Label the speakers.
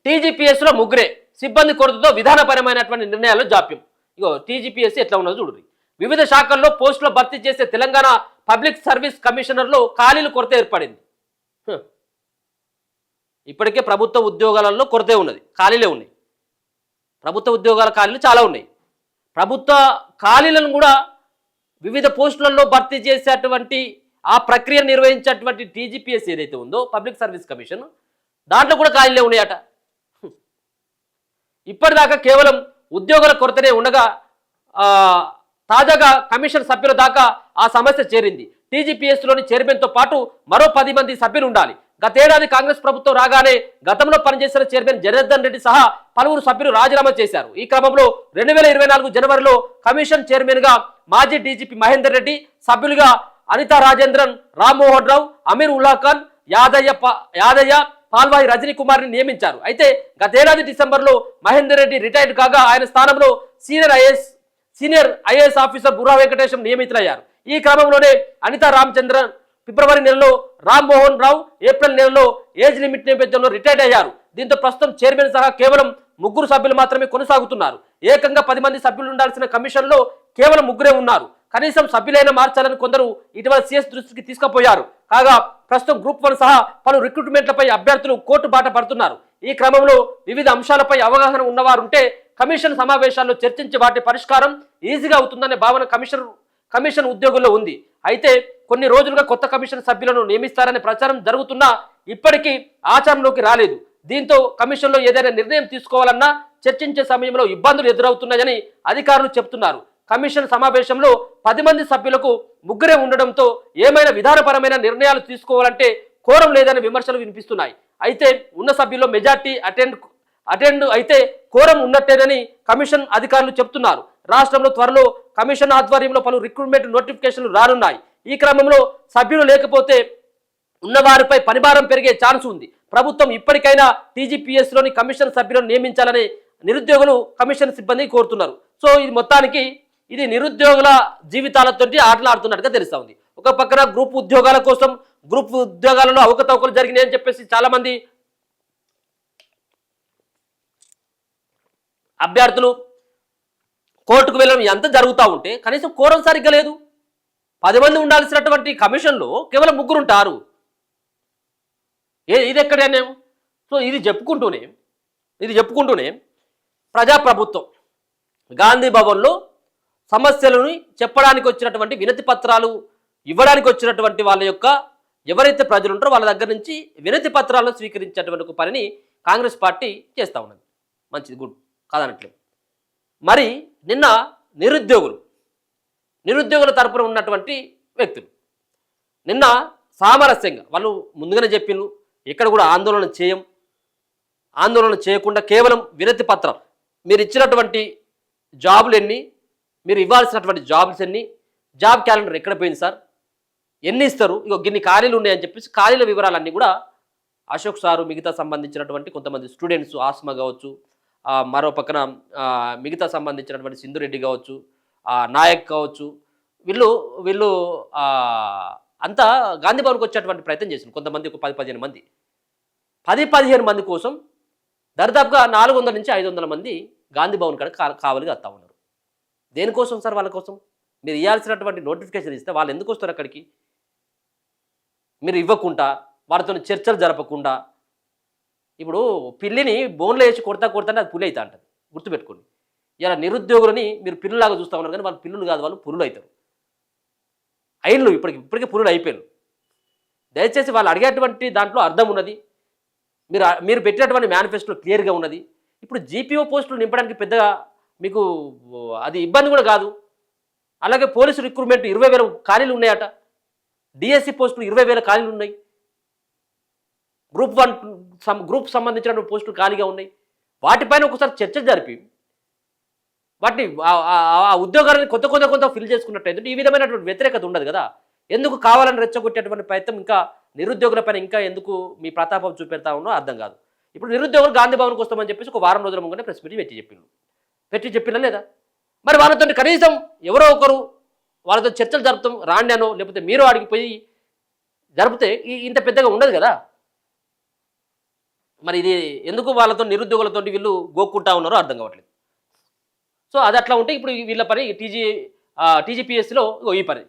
Speaker 1: టీజీపీఎస్లో ముగ్గురే, సిబ్బంది కొరతతో విధానపరమైనటువంటి నిర్ణయాల్లో జాప్యం. ఇగో టీజీపీఎస్ ఎట్లా ఉన్నదో చూడండి. వివిధ శాఖల్లో పోస్టులు భర్తీ చేసే తెలంగాణ పబ్లిక్ సర్వీస్ కమిషనర్లో ఖాళీలు కొరత ఏర్పడింది. ఇప్పటికే ప్రభుత్వ ఉద్యోగాలలో కొరతే ఉన్నది, ఖాళీలే ఉన్నాయి. ప్రభుత్వ ఉద్యోగాల ఖాళీలు చాలా ఉన్నాయి. ప్రభుత్వ ఖాళీలను కూడా వివిధ పోస్టులలో భర్తీ చేసేటువంటి ఆ ప్రక్రియ నిర్వహించేటువంటి టీజీపీఎస్ ఏదైతే ఉందో పబ్లిక్ సర్వీస్ కమిషన్, దాంట్లో కూడా ఖాళీలే ఉన్నాయట. ఇప్పటిదాకా కేవలం ఉద్యోగుల కొరతనే ఉండగా తాజాగా కమిషన్ సభ్యుల దాకా ఆ సమస్య చేరింది. టీజీపీఎస్లోని చైర్మన్తో పాటు మరో 10 మంది సభ్యులు ఉండాలి. గతేడాది కాంగ్రెస్ ప్రభుత్వం రాగానే గతంలో పనిచేసిన చైర్మన్ జనార్దన్ రెడ్డి సహా పలువురు సభ్యులు రాజీనామా చేశారు. ఈ క్రమంలో 2024 జనవరిలో కమిషన్ చైర్మన్ గా మాజీ డీజీపీ మహేందర్ రెడ్డి, సభ్యులుగా అనితా రాజేంద్రన్, రామ్మోహన్ రావు, అమీర్ ఉల్లా ఖాన్, యాదయ్య, పాల్వాయి రజనీ కుమార్ ని నియమించారు. అయితే గతేడాది డిసెంబర్లో మహేందర్ రెడ్డి రిటైర్డ్ కాగా ఆయన స్థానంలో senior IAS officer Burra Venkatesham నియమితులయ్యారు. ఈ క్రమంలోనే అనితా రామచంద్రన్ ఫిబ్రవరి నెలలో, రామ్మోహన్ రావు ఏప్రిల్ నెలలో ఏజ్ లిమిట్ నేపథ్యంలో రిటైర్డ్ అయ్యారు. దీంతో ప్రస్తుతం చైర్మన్ సహా కేవలం 3 సభ్యులు మాత్రమే కొనసాగుతున్నారు. ఏకంగా 10 మంది సభ్యులు ఉండాల్సిన కమిషన్లో కేవలం 3 ఉన్నారు. కనీసం సభ్యులైన మార్చాలని కొందరు ఇటీవల సీఎస్ దృష్టికి తీసుకుపోయారు. కాగా ప్రస్తుతం గ్రూప్ 1 సహా పలు రిక్రూట్మెంట్లపై అభ్యర్థులు కోర్టు బాట పడుతున్నారు. ఈ క్రమంలో వివిధ అంశాలపై అవగాహన ఉన్నవారుంటే కమిషన్ సమావేశాల్లో చర్చించి వాటి పరిష్కారం ఈజీగా అవుతుందనే భావన కమిషన్ ఉద్యోగుల్లో ఉంది. అయితే కొన్ని రోజులుగా కొత్త కమిషన్ సభ్యులను నియమిస్తారనే ప్రచారం జరుగుతున్నా ఇప్పటికీ ఆచరణలోకి రాలేదు. దీంతో కమిషన్లో ఏదైనా నిర్ణయం తీసుకోవాలన్నా చర్చించే సమయంలో ఇబ్బందులు ఎదురవుతున్నాయని అధికారులు చెబుతున్నారు. కమిషన్ సమావేశంలో 10 మంది సభ్యులకు 3 ఉండడంతో ఏమైనా విధానపరమైన నిర్ణయాలు తీసుకోవాలంటే కోరం లేదనే విమర్శలు వినిపిస్తున్నాయి. అయితే ఉన్న సభ్యుల్లో మెజార్టీ అటెండ్ అయితే కోరం ఉన్నట్టేనని కమిషన్ అధికారులు చెబుతున్నారు. రాష్ట్రంలో త్వరలో కమిషన్ ఆధ్వర్యంలో పలు రిక్రూట్మెంట్ నోటిఫికేషన్లు రానున్నాయి. ఈ క్రమంలో సభ్యులు లేకపోతే ఉన్నవారిపై పనిభారం పెరిగే ఛాన్స్ ఉంది. ప్రభుత్వం ఇప్పటికైనా టీజీపీఎస్లోని కమిషన్ సభ్యులను నియమించాలని నిరుద్యోగులు కమిషన్ సిబ్బంది కోరుతున్నారు. సో ఇది మొత్తానికి ఇది నిరుద్యోగుల జీవితాలతో ఆటలాడుతున్నట్టుగా తెలుస్తా ఉంది. ఒక పక్కన గ్రూప్ ఉద్యోగాలలో అవకతవకలు జరిగినాయని చెప్పేసి చాలా మంది అభ్యర్థులు కోర్టుకు వెళ్ళడం ఎంత జరుగుతూ ఉంటే కనీసం కోరం సరిగ్గా లేదు. 10 మంది ఉండాల్సినటువంటి కమిషన్లో కేవలం 3 ఉంటారు. ఇది ఎక్కడనే? సో ఇది చెప్పుకుంటూనే ప్రజాప్రభుత్వం గాంధీ భవన్లో సమస్యలను చెప్పడానికి వచ్చినటువంటి వినతి పత్రాలు ఇవ్వడానికి వచ్చినటువంటి వాళ్ళ యొక్క ఎవరైతే ప్రజలు ఉంటారో వాళ్ళ దగ్గర నుంచి వినతి పత్రాలను స్వీకరించేటువంటి పనిని కాంగ్రెస్ పార్టీ చేస్తూ ఉన్నది. మంచిది, గుడ్ కాదనట్లేదు. మరి నిన్న నిరుద్యోగుల తరపున ఉన్నటువంటి వ్యక్తులు నిన్న సామరస్యంగా వాళ్ళు ముందుగానే చెప్పిండ్రు, ఎక్కడ కూడా ఆందోళన చేయకుండా కేవలం వినతి పత్రం, మీరు ఇచ్చినటువంటి జాబులు ఎన్ని, మీరు ఇవ్వాల్సినటువంటి జాబ్స్ ఎన్ని, జాబ్ క్యాలెండర్ ఎక్కడ పోయింది సార్, ఎన్ని ఇస్తారు, ఇగో గిన్ని ఖాళీలు ఉన్నాయని చెప్పేసి ఖాళీల వివరాలన్నీ కూడా అశోక్ సారు, మిగతా సంబంధించినటువంటి కొంతమంది స్టూడెంట్స్, ఆస్మా కావచ్చు, మరో పక్కన మిగతా సంబంధించినటువంటి సింధురెడ్డి కావచ్చు, నాయక్ కావచ్చు, వీళ్ళు అంతా గాంధీ భవన్కి వచ్చేటువంటి ప్రయత్నం చేసింది. కొంతమంది ఒక 10-15 మంది 10-15 మంది కోసం దరిదాపుగా 400 నుంచి 500 మంది గాంధీ భవన్ కాడ కావలిగా వస్తూ ఉన్నారు. దేనికోసం సార్? వాళ్ళ కోసం మీరు ఇవ్వాల్సినటువంటి నోటిఫికేషన్ ఇస్తే వాళ్ళు ఎందుకు వస్తారు అక్కడికి? మీరు ఇవ్వకుండా, వాళ్ళతో చర్చలు జరపకుండా, ఇప్పుడు పిల్లిని బోన్లో వేసి కొడతా అది పులి అవుతా అంటది, గుర్తుపెట్టుకోండి. ఇలా నిరుద్యోగులని మీరు పిల్లులాగా చూస్తూ ఉన్నారు, కానీ వాళ్ళు పిల్లులు కాదు, వాళ్ళు పులులు అవుతారు. అయిన్లు ఇప్పటికే పులులు అయిపోయారు. దయచేసి వాళ్ళు అడిగేటువంటి దాంట్లో అర్థం ఉన్నది, మీరు పెట్టినటువంటి మేనిఫెస్టోలో క్లియర్గా ఉన్నది. ఇప్పుడు జీపీఓ పోస్టులు నింపడానికి పెద్దగా మీకు అది ఇబ్బంది కూడా కాదు. అలాగే పోలీసు రిక్రూట్మెంట్ 20,000 ఖాళీలు ఉన్నాయట, డిఎస్సి పోస్టులు 20,000 ఖాళీలు ఉన్నాయి, గ్రూప్ సంబంధించిన పోస్టులు ఖాళీగా ఉన్నాయి. వాటిపైన ఒకసారి చర్చ జరిపి వాటిని ఆ ఉద్యోగాలను కొంత ఫిల్ చేసుకున్నట్టయితే ఈ విధమైనటువంటి వ్యతిరేకత ఉండదు కదా. ఎందుకు కావాలని రెచ్చగొట్టేటువంటి ప్రయత్నం ఇంకా నిరుద్యోగులపైన ఇంకా ఎందుకు మీ ప్రతాపం చూపెడతా ఉన్నో అర్థం కాదు. ఇప్పుడు నిరుద్యోగులు గాంధీ భవన్కి వస్తామని చెప్పేసి ఒక వారం రోజుల ముందే ప్రెస్ మీట్ పెట్టి చెప్పినా లేదా? మరి వాళ్ళతో కనీసం ఎవరో ఒకరు వాళ్ళతో చర్చలు జరుపుతాం రాండి అనో, లేకపోతే మీరు ఆడికి పోయి జరిపితే ఇంత పెద్దగా ఉండదు కదా. మరి ఇది ఎందుకు వాళ్ళతో నిరుద్యోగులతో వీళ్ళు గోక్కుంటా ఉన్నారో అర్థం కావట్లేదు. సో అది అట్లా ఉంటే ఇప్పుడు వీళ్ళ పని టీజీపీఎస్సీలో ఈ పని